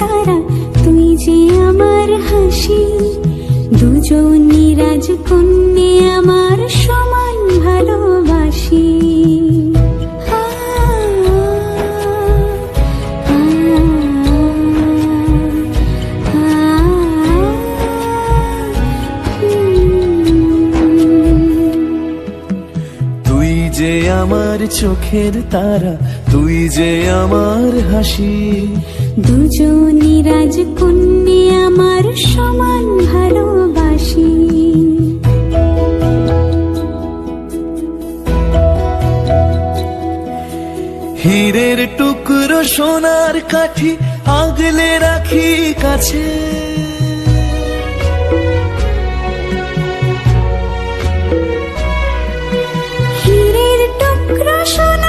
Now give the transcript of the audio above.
তারা, তুই যে আমার হাসি। দুজনই রাজকন্যে আমার সমান ভালোবাসি। তুই যে আমার চোখের তারা, তুই যে আমার হাসি। দুজনই রাজকন্যে আমার সমান ভালোবাসি। হীরের টুকরো সোনার কাঠি আগলে রাখি কাছে। হীরের টুকরো সোনার